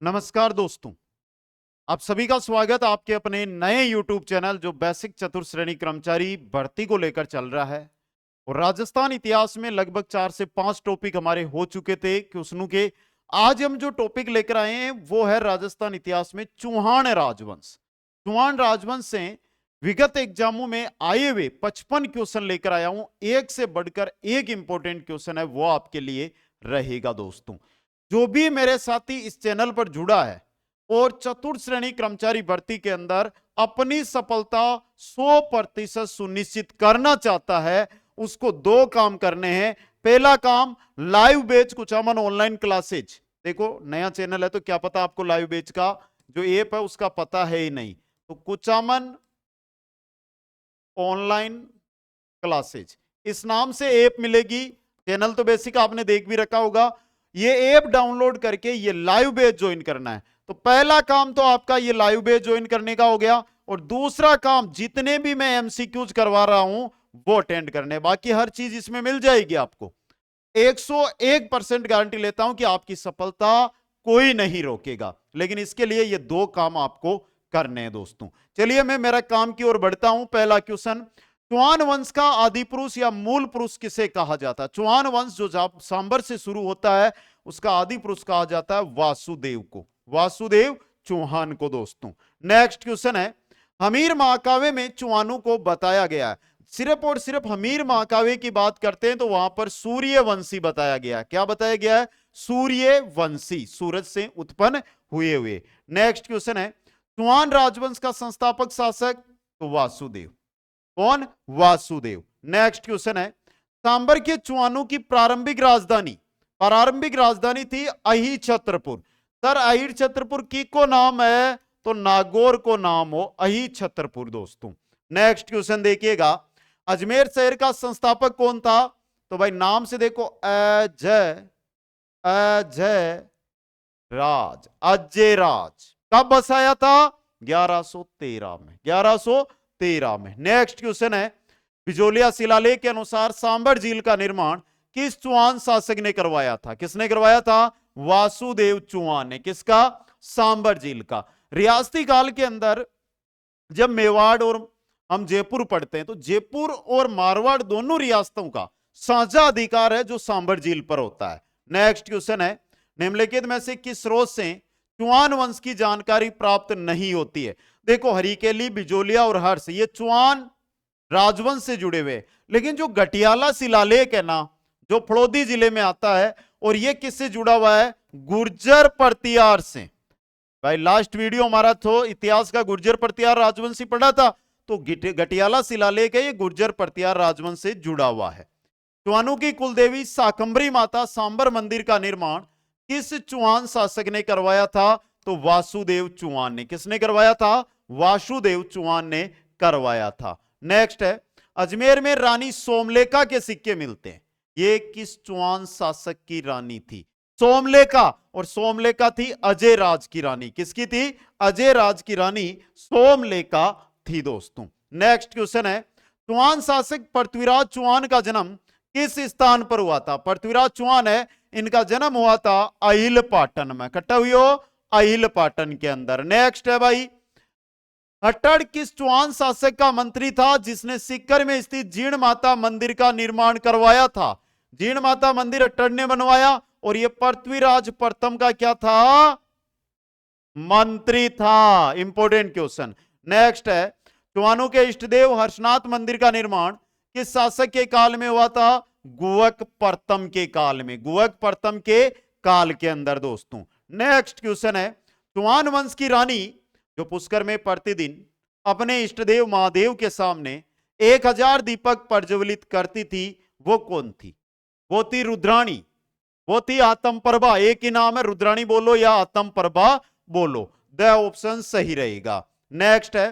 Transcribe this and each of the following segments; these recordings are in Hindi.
नमस्कार दोस्तों, आप सभी का स्वागत आपके अपने नए YouTube चैनल जो बेसिक चतुर्थ श्रेणी कर्मचारी भर्ती को लेकर चल रहा है। और राजस्थान इतिहास में लगभग 4 से 5 टॉपिक हमारे हो चुके थे क्वेश्चनों के। आज हम जो टॉपिक लेकर आए हैं वो है राजस्थान इतिहास में चौहान राजवंश। चौहान राजवंश से विगत एग्जामों में आए हुए 55 क्वेश्चन लेकर आया हूं। एक से बढ़कर एक इंपॉर्टेंट क्वेश्चन है, वो आपके लिए रहेगा दोस्तों। जो भी मेरे साथी इस चैनल पर जुड़ा है और चतुर्थ श्रेणी कर्मचारी भर्ती के अंदर अपनी सफलता 100% सुनिश्चित करना चाहता है, उसको दो काम करने हैं। पहला काम, live batch Kuchaman online classes. देखो, नया चैनल है तो क्या पता आपको लाइव बैच का जो ऐप है उसका पता है ही नहीं। तो कुचामन ऑनलाइन क्लासेज इस नाम से ऐप मिलेगी। चैनल तो बेसिक आपने देख भी रखा होगा। ये ऐप डाउनलोड करके ये लाइव बैच ज्वाइन करना है। तो पहला काम तो आपका ये लाइव बैच ज्वाइन करने का हो गया, और दूसरा काम जितने भी मैं एमसीक्यूज करवा रहा हूं वो अटेंड करने। बाकी हर चीज इसमें मिल जाएगी आपको। 101% गारंटी लेता हूं कि आपकी सफलता कोई नहीं रोकेगा, लेकिन इसके लिए ये दो काम आपको करने हैं दोस्तों। चलिए मैं मेरा काम की ओर बढ़ता हूं। पहला क्वेश्चन, चौहान वंश का आदि पुरुष या मूल पुरुष किसे कहा जाता है? चौहान वंश जो सांबर से शुरू होता है उसका आदि पुरुष कहा जाता है वासुदेव को, वासुदेव चौहान को दोस्तों। नेक्स्ट क्वेश्चन है, हमीर महाकाव्य में चौहानों को बताया गया है। सिर्फ और सिर्फ हमीर महाकाव्य की बात करते हैं तो वहां पर सूर्यवंशी बताया गया है। क्या बताया गया है? सूर्यवंशी, सूरज से उत्पन्न हुए हुए। नेक्स्ट क्वेश्चन है, चौहान राजवंश का संस्थापक शासक तो वासुदेव। कौन? वासुदेव। नेक्स्ट क्वेश्चन है, सांबर के चौहानों की प्रारंभिक राजधानी थी अहि छत्रपुर। सर अहि छत्रपुर की को नाम है तो नागौर को नाम हो अहि छत्रपुर दोस्तों। नेक्स्ट क्वेश्चन देखिएगा, अजमेर शहर का संस्थापक कौन था? तो भाई नाम से देखो, अजय अजय राज, अजय राज। कब बसाया था? 1113 में, 1113 में। नेक्स्ट क्वेश्चन है, बिजोलिया शिलालेख के अनुसार सांबर झील का निर्माण किस चौहान शासक ने करवाया था? किसने करवाया था? वासुदेव चौहान ने। किसका? सांबर झील का। रियासती काल के अंदर जब मेवाड़ और हम जयपुर पढ़ते हैं तो जयपुर और मारवाड़ दोनों रियासतों का साझा अधिकार है जो सांबर झील पर होता है। नेक्स्ट क्वेश्चन है, निम्नलिखित में से किस स्रोत से चौहान वंश की जानकारी प्राप्त नहीं होती है? देखो, हरिकेली, बिजोलिया और हर्ष ये चौहान राजवंश से जुड़े हुए, लेकिन जो गटियाला शिलालेख है ना, जो फड़ौदी जिले में आता है, और ये किससे जुड़ा हुआ है? गुर्जर प्रतिहार से। भाई लास्ट वीडियो हमारा तो इतिहास का गुर्जर प्रतिहार राजवंश से पढ़ा था, तो गटियाला शिलालेख है, ये गुर्जर प्रतिहार राजवंश से जुड़ा हुआ है। चौहानों की कुलदेवी शाकंभरी माता सांबर मंदिर का निर्माण किस चौहान शासक ने करवाया था? तो वासुदेव चौहान ने। किसने करवाया था? वासुदेव चौहान ने करवाया था। नेक्स्ट है, अजमेर में रानी सोमलेखा के सिक्के मिलते हैं, ये किस चौहान शासक की रानी थी? सोमलेखा, और सोमलेखा थी अजय राज की रानी। किसकी थी? अजय राज की रानी सोमलेखा थी दोस्तों। नेक्स्ट क्वेश्चन है, चौहान शासक पृथ्वीराज चौहान का जन्म किस स्थान पर हुआ था? पृथ्वीराज चौहान है, इनका जन्म हुआ था अहिल पाटन में। कट्टा हुई हो अहिल पाटन के अंदर। नेक्स्ट है भाई, हट्टड़ किस चौहान शासक का मंत्री था जिसने सीकर में स्थित जीर्ण माता मंदिर का निर्माण करवाया था? जीर्ण माता मंदिर हट्टड़ ने बनवाया, और यह पृथ्वीराज प्रथम का क्या था? मंत्री था। Important question. नेक्स्ट है, चौहानों के इष्टदेव हर्षनाथ मंदिर का निर्माण किस शासक के काल में हुआ था? गुवक प्रथम के काल में, गुवक प्रथम के काल के अंदर दोस्तों। नेक्स्ट क्वेश्चन है, चौहान वंश की रानी जो पुष्कर में प्रतिदिन अपने इष्टदेव महादेव के सामने 1000 दीपक प्रज्वलित करती थी, वो कौन थी? वो थी रुद्राणी, वो थी आत्म प्रभा। एक ही नाम है, रुद्राणी बोलो या आत्म प्रभा बोलो, द ऑप्शन सही रहेगा। नेक्स्ट है,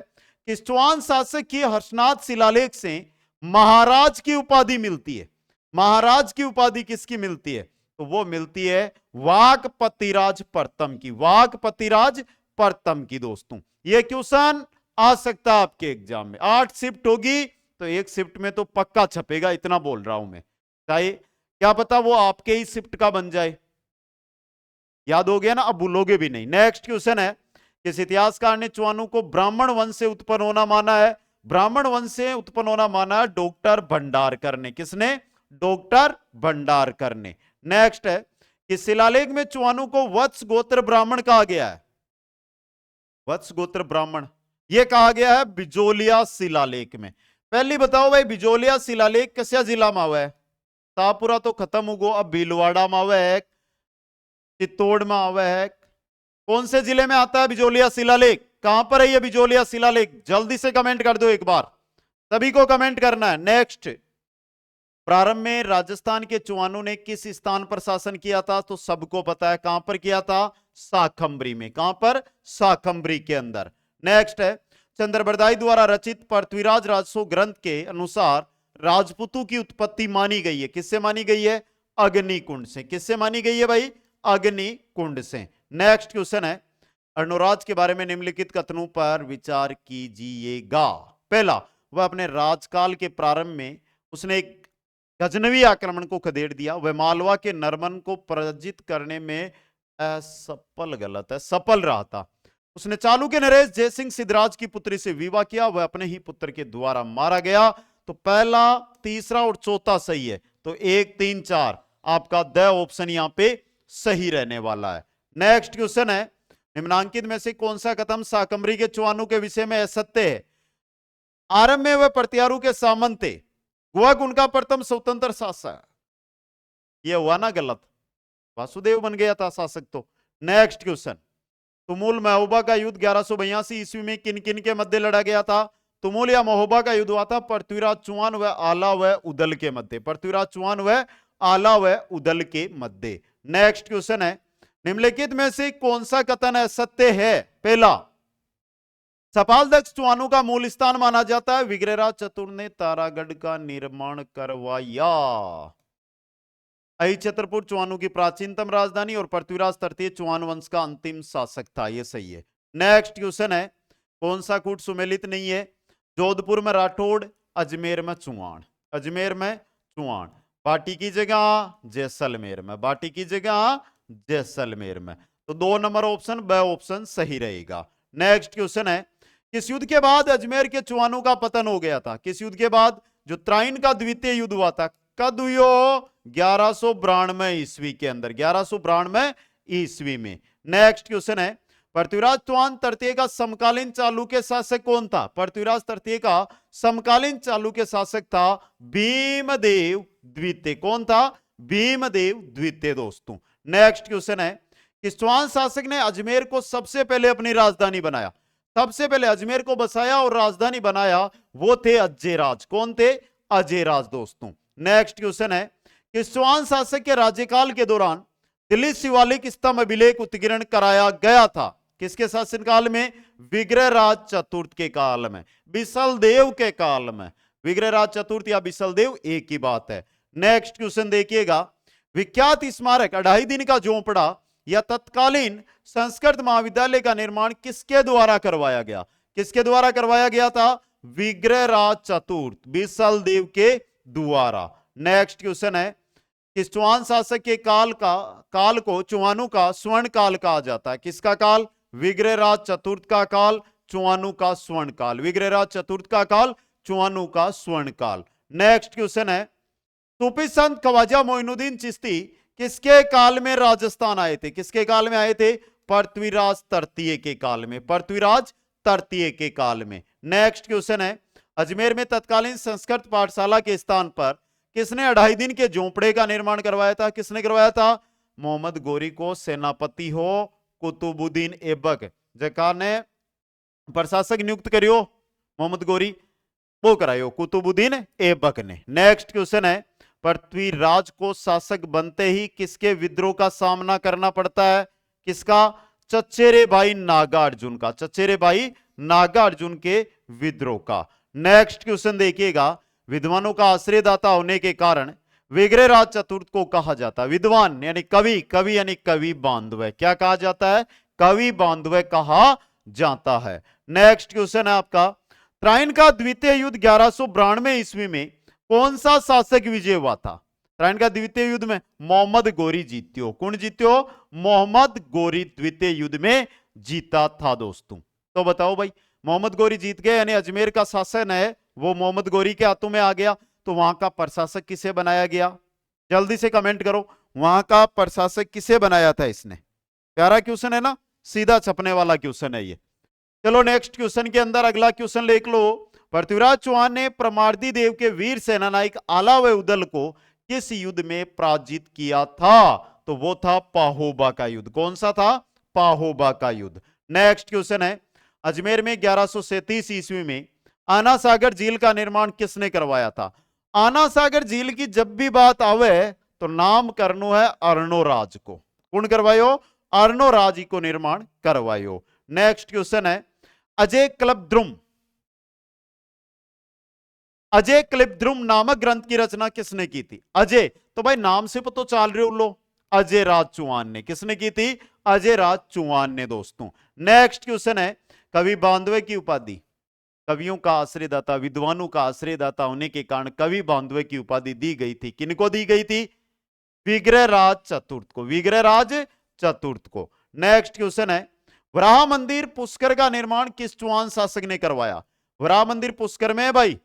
किस चौहान शासक की हर्षनाथ शिलालेख से महाराज की उपाधि मिलती है? महाराज की उपाधि किसकी मिलती है? तो वो मिलती है वाकपतिराज प्रथम की, वाकपतिराज प्रथम की दोस्तों। ये क्वेश्चन आ सकता है आपके एग्जाम में। 8 शिफ्ट होगी तो एक शिफ्ट में तो पक्का छपेगा, इतना बोल रहा हूं मैं। चाहे क्या पता वो आपके ही शिफ्ट का बन जाए। याद हो गया ना, अब भूलोगे भी नहीं। नेक्स्ट क्वेश्चन है, किस इतिहासकार ने चुआनू को ब्राह्मण वंश से उत्पन्न होना माना है? ब्राह्मण वंश से उत्पन्न होना माना है डॉक्टर भंडारकर ने। किसने? डॉक्टर भंडारकर ने। नेक्स्ट है कि शिलालेख में चुआनू को वत्स गोत्र ब्राह्मण कहा गया है। वत्स गोत्र ब्राह्मण यह कहा गया है बिजोलिया शिलालेख में। पहली बताओ भाई, बिजोलिया शिलालेख कस्या जिला में आवे है? तापुरा तो खत्म हो गो, अब भीलवाड़ा में आवे है, चित्तौड़ में आवे है। कौन से जिले में आता है बिजोलिया शिलालेख? कहां पर है ये बिजोलिया शिलालेख? जल्दी से कमेंट कर दो एक बार, सभी को कमेंट करना है। नेक्स्ट, प्रारंभ में राजस्थान के चुआनू ने किस स्थान पर शासन किया था? तो सबको पता है कहां पर किया था, शाकंभरी में। कहां पर? शाकंभरी के अंदर। नेक्स्ट है, चंद्रबरदाई द्वारा रचित पृथ्वीराज राजसो ग्रंथ के अनुसार राजपूतों की उत्पत्ति मानी गई है। किससे मानी गई है? अग्निकुंड से। किससे मानी गई है भाई? अग्निकुंड से। नेक्स्ट क्वेश्चन है, अर्णोराज के बारे में निम्नलिखित कथनों पर विचार कीजिएगा। पहला, वह अपने राजकाल के प्रारंभ में उसने एक गजनवी आक्रमण को खदेड़ दिया। वह मालवा के नरमन को पराजित करने में असफल, गलत है, सफल रहा था। उसने चालुक्य नरेश जयसिंह सिद्धराज की पुत्री से विवाह किया। वह अपने ही पुत्र के द्वारा मारा गया। तो पहला, तीसरा और चौथा सही है। तो 1, 3, 4 आपका द ऑप्शन यहां पे सही रहने वाला है। नेक्स्ट क्वेश्चन है, निम्नांकित में से कौन सा कथन शाकंभरी के चुआनू के विषय में असत्य है? आरंभ में वह प्रत्यारू के सामंत थे, गुहक उनका प्रथम स्वतंत्र शासक। यह हुआ ना गलत, वासुदेव बन गया था शासक तो। नेक्स्ट क्वेश्चन, तुमुल महोबा का युद्ध 1182 ईस्वी में किन किन के मध्य लड़ा गया था? तुमुल या महोबा का युद्ध हुआ था पृथ्वीराज चौहान व आला व उदल के मध्य। पृथ्वीराज चौहान व आला व उदल के मध्य। नेक्स्ट क्वेश्चन है, निम्नलिखित में से कौन सा कथन है सत्य है? पहला, सपालदक्ष चुआनू का मूल स्थान माना जाता है। विग्रहराज चतुर ने तारागढ़ का निर्माण करवाया। अहि छत्रपुर चुआनू की प्राचीनतम राजधानी और पृथ्वीराज तृतीय चौहान वंश का अंतिम शासक था। यह सही है। नेक्स्ट क्वेश्चन है, कौन सा कूट सुमेलित नहीं है? जोधपुर में राठौड़, अजमेर में चौहान। अजमेर में चौहान, बाटी की जगह जैसलमेर में। बाटी की जगह जैसलमेर में। तो 2 नंबर ऑप्शन ब ऑप्शन सही रहेगा। नेक्स्ट क्वेश्चन है, किस युद्ध के बाद अजमेर के चुआनू का पतन हो गया था? किस युद्ध के बाद? जो त्राइन का द्वितीय युद्ध हुआ था, कब हुआ? 1192 ईस्वी के अंदर, 1192 ईस्वी में। नेक्स्ट क्वेश्चन है, पृथ्वीराज चौहान तृतीय का समकालीन चालुक्य शासक कौन था? पृथ्वीराज तृतीय का समकालीन चालुक्य शासक था भीमदेव द्वितीय। कौन था? भीमदेव द्वितीय दोस्तों। नेक्स्ट क्वेश्चन है, किस चौहान शासक ने अजमेर को सबसे पहले अपनी राजधानी बनाया? सबसे पहले अजमेर को बसाया और राजधानी बनाया वो थे अजयराज। कौन थे? अजयराज दोस्तों। नेक्स्ट क्वेश्चन है, किस चौहान शासक के राज्यकाल के दौरान दिल्ली शिवालिक स्तंभ अभिलेख उत्कीर्ण कराया गया था? किसके शासनकाल में? विग्रहराज चतुर्थ के काल में, बिसलदेव के काल में। विग्रहराज चतुर्थ या बिसलदेव एक ही बात है। नेक्स्ट क्वेश्चन देखिएगा, विख्यात स्मारक 2.5 दिन का झोंपड़ा या तत्कालीन संस्कृत महाविद्यालय का निर्माण किसके द्वारा करवाया गया? किसके द्वारा करवाया गया था? विग्रहराज चतुर्थ, बिसलदेव के द्वारा। नेक्स्ट क्वेश्चन है, किस चौहान शासक के काल को चौहानों का स्वर्ण काल कहा जाता है? किसका काल? विग्रहराज चतुर्थ का काल, चौहानों का स्वर्ण काल। विग्रहराज चतुर्थ का काल, चौहानों का स्वर्ण काल। नेक्स्ट क्वेश्चन है, सूफी संत ख्वाजा मोइनुद्दीन चिश्ती किसके काल में राजस्थान आए थे? किसके काल में आए थे? पृथ्वीराज तृतीय के काल में। पृथ्वीराज तृतीय के काल में। नेक्स्ट क्वेश्चन है, अजमेर में तत्कालीन संस्कृत पाठशाला के स्थान पर किसने 2.5 दिन के झोंपड़े का निर्माण करवाया था? किसने करवाया था? मोहम्मद गोरी को सेनापति हो कुतुबुद्दीन ऐबक जकार ने प्रशासक नियुक्त करियो, मोहम्मद गोरी वो करायो कुतुबुद्दीन ऐबक ने। नेक्स्ट क्वेश्चन है, पृथ्वीराज को शासक बनते ही किसके विद्रोह का सामना करना पड़ता है? किसका? चचेरे भाई नागार्जुन का। चचेरे भाई नागार्जुन के विद्रोह का। नेक्स्ट क्वेश्चन देखिएगा, विद्वानों का आश्रयदाता होने के कारण विग्रहराज चतुर्थ को कहा जाता है? विद्वान यानी कवि, कवि यानी कवि बांधव। क्या कहा जाता है? कवि बांधव कहा जाता है। नेक्स्ट क्वेश्चन है आपका, त्राइन का द्वितीय युद्ध 1192 ईस्वी में कौन सा शासक विजय हुआ था? त्राइन का द्वितीय युद्ध में मोहम्मद गोरी जीत्यो। कौन जीत्यो? मोहम्मद गोरी द्वितीय युद्ध में जीता था दोस्तों। तो बताओ भाई, मोहम्मद गोरी जीत गए, यानी अजमेर का शासन है वो मोहम्मद गोरी के हाथों में आ गया। तो वहां का प्रशासक किसे बनाया गया? जल्दी से कमेंट करो, वहां का प्रशासक किसे बनाया था इसने? प्यारा क्वेश्चन है ना, सीधा छपने वाला क्वेश्चन है ये। चलो नेक्स्ट क्वेश्चन के अंदर अगला क्वेश्चन लिख लो। पृथ्वीराज चौहान ने परमार्दी देव के वीर सेनानायक आला व उदल को किस युद्ध में पराजित किया था? तो वो था पाहोबा का युद्ध। कौन सा था? पाहोबा का युद्ध। नेक्स्ट क्वेश्चन है, अजमेर में 1137 ईस्वी में आना सागर झील का निर्माण किसने करवाया था? आना सागर झील की जब भी बात आवे तो नाम करनो है अर्णोराज को। कौन करवायो? अर्णोराज को निर्माण करवायो। नेक्स्ट क्वेश्चन है, अजय क्लिपद्रुम नामक ग्रंथ की रचना किसने की थी? अजय तो भाई नाम से तो चाल रहे हो लो, अजय राज चौहान ने। किसने की थी? अजय राज चौहान ने दोस्तों। नेक्स्ट क्वेश्चन है, कवि बांधवे की उपाधि, कवियों का आश्रयदाता, विद्वानों का आश्रयदाता होने के कारण कवि बांधवे की उपाधि दी गई थी। किनको दी गई थी? विग्रहराज चतुर्थ को। विग्रहराज चतुर्थ को। नेक्स्ट क्वेश्चन है, वराह मंदिर पुष्कर का निर्माण किस चौहान शासक ने करवाया? वराह मंदिर पुष्कर में है भाई।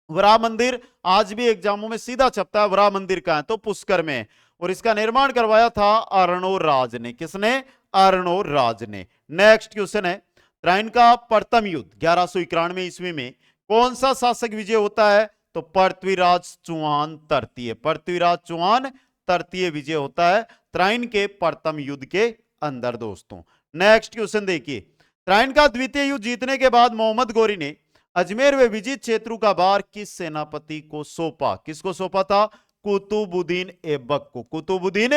वराह मंदिर आज भी एग्जामों में सीधा छपता है, वराह मंदिर का है तो पुष्कर में, और इसका निर्माण करवाया था अर्णोराज ने। किसने? अर्णोराज ने। नेक्स्ट क्वेश्चन है, त्राइन का प्रथम युद्ध 1191 ईस्वी में कौन सा शासक विजय होता है? तो पृथ्वीराज चौहान तृतीय। पृथ्वीराज चौहान तृतीय विजय होता है त्राइन के प्रथम युद्ध के अंदर दोस्तों। नेक्स्ट क्वेश्चन देखिए, त्राइन का द्वितीय युद्ध जीतने के बाद मोहम्मद गोरी ने अजमेर व विजित क्षेत्रों का भार किस सेनापति को सौंपा? किसको सौंपा था? कुतुबुद्दीन ऐबक को। कुतुबुद्दीन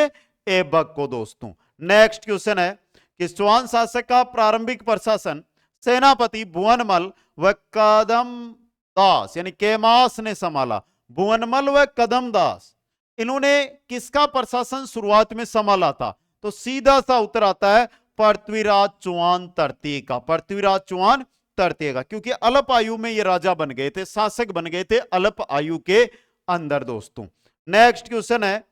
ऐबक को दोस्तों। नेक्स्ट क्वेश्चन है, किस चौहान शासक का प्रारंभिक प्रशासन सेनापति भुवनमल व कदमदास यानी केमास ने संभाला? भुवनमल व कदमदास इन्होंने किसका प्रशासन शुरुआत में संभाला था? तो सीधा सा उत्तर आता है पृथ्वीराज चौहान तृतीय का। पृथ्वीराज चौहान तृतीय का, क्योंकि अल्प आयु में ये राजा बन गए थे, शासक बन गए थे अल्प आयु के अंदर दोस्तों। नेक्स्ट क्वेश्चन है,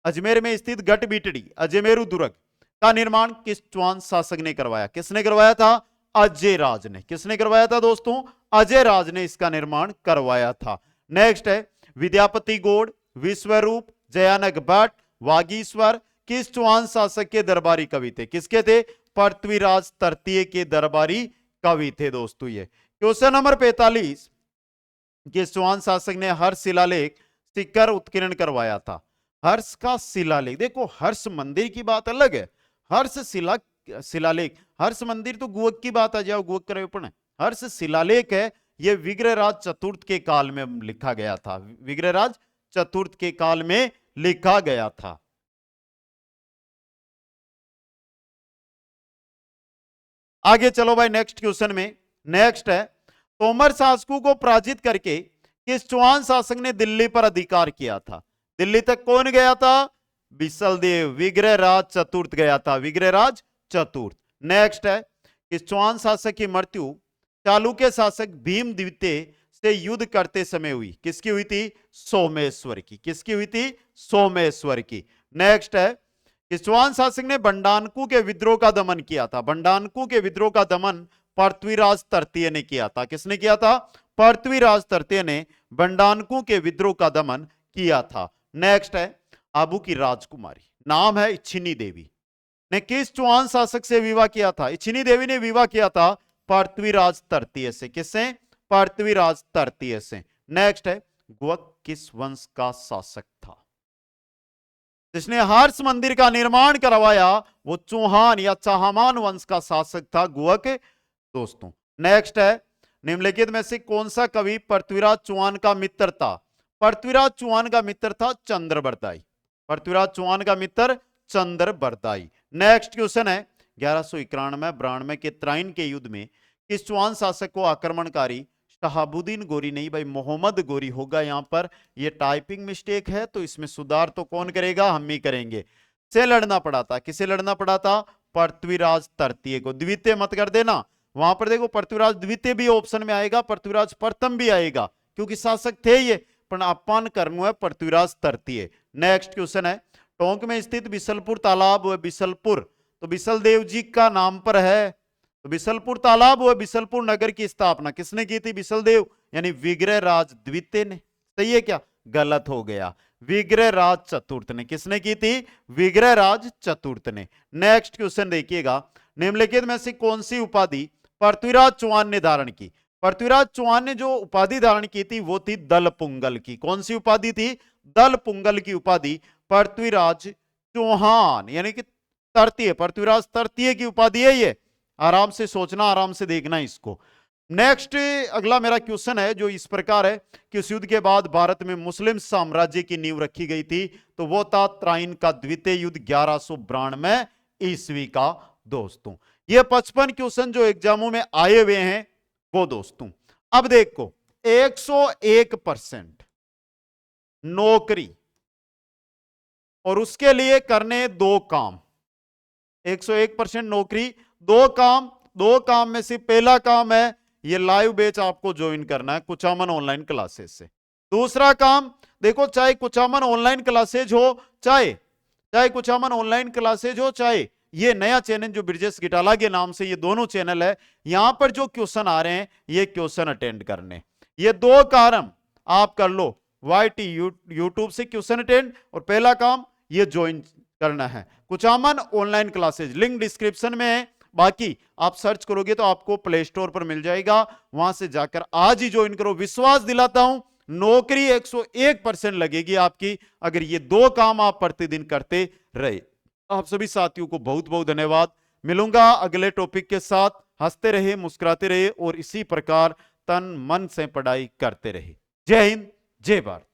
अजमेर में स्थित गढ़बीटड़ी अजमेरू दुर्ग का निर्माण किस चौहान शासक ने करवाया? किसने करवाया था? अजय राज ने। किसने करवाया था दोस्तों? अजय राज ने इसका निर्माण करवाया था। नेक्स्ट है, विद्यापति गौड़, विश्वरूप, जयानक भट्ट, वागीश्वर किस चौहान शासक के दरबारी कवि थे? किसके थे? पृथ्वीराज तृतीय के दरबारी कवि थे दोस्तों। ये क्वेश्चन नंबर 45, किस चौहान शासक ने हर्ष शिलालेख शिखर उत्कीर्ण करवाया था? हर्ष का शिलालेख, देखो हर्ष मंदिर की बात अलग है, हर्ष शिलालेख, हर्ष मंदिर तो गुवक की बात आ जाओ, गुवक करे पण हर्ष शिलालेख है, यह विग्रहराज चतुर्थ के काल में लिखा गया था। विग्रहराज चतुर्थ के काल में लिखा गया था। आगे चलो भाई नेक्स्ट क्वेश्चन में। नेक्स्ट है, तोमर शासकों को पराजित करके किस चौहान शासक ने दिल्ली पर अधिकार किया था? दिल्ली तक कौन गया था? बिसलदेव, विग्रहराज चतुर्थ गया था, विग्रहराज चतुर्थ। नेक्स्ट है, किस चौहान शासक की मृत्यु चालुक्य शासक भीम द्वितीय से युद्ध करते समय हुई? किसकी हुई थी? सोमेश्वर की। किसकी हुई थी? सोमेश्वर की। नेक्स्ट है, किस चौहान शासक ने बंडानकू के विद्रोह का दमन किया था? बंडानकू के विद्रोह का दमन पृथ्वीराज तृतीय ने किया था। किसने किया था? पृथ्वीराज तृतीय ने बंडानकू के विद्रोह का दमन किया था। नेक्स्ट है, आबू की राजकुमारी नाम है इच्छिनी देवी ने किस चौहान शासक से विवाह किया था? इच्छिनी देवी ने विवाह किया था पृथ्वीराज तृतीय से। किससे? पृथ्वीराज तृतीय से। नेक्स्ट है, गुवक किस वंश का शासक था? जिसने हर्ष मंदिर का निर्माण करवाया वो चौहान या चाहमान वंश का शासक था गुवक दोस्तों। नेक्स्ट है, निम्नलिखित में से कौन सा कवि पृथ्वीराज चौहान का मित्र था? पृथ्वीराज चौहान का मित्र था चंद्रबरदाई। पृथ्वीराज चौहान का मित्र चंद्रबरदाई। नेक्स्ट क्वेश्चन है, 1191-92 के त्राइन के युद्ध में किस चौहान शासक को आक्रमणकारी शहाबुद्दीन गोरी नहीं भाई मोहम्मद गोरी होगा। यहां पर ये टाइपिंग मिस्टेक है तो इसमें सुधार तो कौन करेगा? हम ही करेंगे। से लड़ना पड़ा था। किसे लड़ना पड़ा था? पृथ्वीराज तृतीय को। द्वितीय मत कर देना, वहां पर देखो पृथ्वीराज द्वितीय भी ऑप्शन में आएगा, पृथ्वीराज प्रथम भी आएगा, क्योंकि शासक थे ये। पण अपन करनु है पृथ्वीराज तृतीय। नेक्स्ट क्वेश्चन है, टोंक में स्थित बिसलपुर तालाब व बिसलपुर तो बिसल देव जी का नाम पर है। तो बिसलपुर तालाब व बिसलपुर नगर की स्थापना किसने की थी? बिसल देव यानी विग्रहराज द्वितीय ने। सही है क्या? गलत हो गया, विग्रहराज चतुर्थ ने। किसने की थी? विग्रहराज चतुर्थ ने। नेक्स्ट क्वेश्चन देखिएगा, निम्नलिखित में से कौन सी उपाधि पृथ्वीराज चौहान ने धारण की? पृथ्वीराज चौहान ने जो उपाधि धारण की थी वो थी दल पुंगल की। कौन सी उपाधि थी? दल पुंगल की उपाधि पृथ्वीराज चौहान यानी कि तृतीय, पृथ्वीराज तृतीय की उपाधि है ये। आराम से सोचना, आराम से देखना इसको। नेक्स्ट अगला मेरा क्वेश्चन है जो इस प्रकार है कि उस युद्ध के बाद भारत में मुस्लिम साम्राज्य की नींव रखी गई थी, तो वो था त्राइन का द्वितीय युद्ध 1192 ईस्वी का। दोस्तों ये 55 क्वेश्चन जो एग्जामों में आए हुए हैं वो दोस्तों। अब देखो 101% नौकरी और उसके लिए करने दो काम। 101% नौकरी, दो काम में से पहला काम है ये लाइव बैच आपको ज्वाइन करना है कुचामन ऑनलाइन क्लासेस से। दूसरा काम देखो, चाहे कुचामन ऑनलाइन क्लासेज हो, चाहे कुचामन ऑनलाइन क्लासेज हो, चाहे ये नया चैनल जो ब्रिजेश गिटाला के नाम से ये दोनों चैनल है, यहां पर जो क्वेश्चन आ रहे हैं ये क्वेश्चन अटेंड करने। ये दो काम आप कर लो, YT यूट्यूब से क्वेश्चन अटेंड, और पहला काम ये ज्वाइन करना है Kuchaman online classes. Link description में है, बाकी आप सर्च करोगे तो आपको प्ले स्टोर पर मिल जाएगा, वहां से जाकर आज ही ज्वाइन करो। विश्वास दिलाता हूं नौकरी 101% लगेगी आपकी अगर ये दो काम आप प्रतिदिन करते रहे। आप सभी साथियों को बहुत बहुत धन्यवाद। मिलूंगा अगले टॉपिक के साथ। हंसते रहे, मुस्कुराते रहे और इसी प्रकार तन मन से पढ़ाई करते रहे। जय हिंद, जय भारत।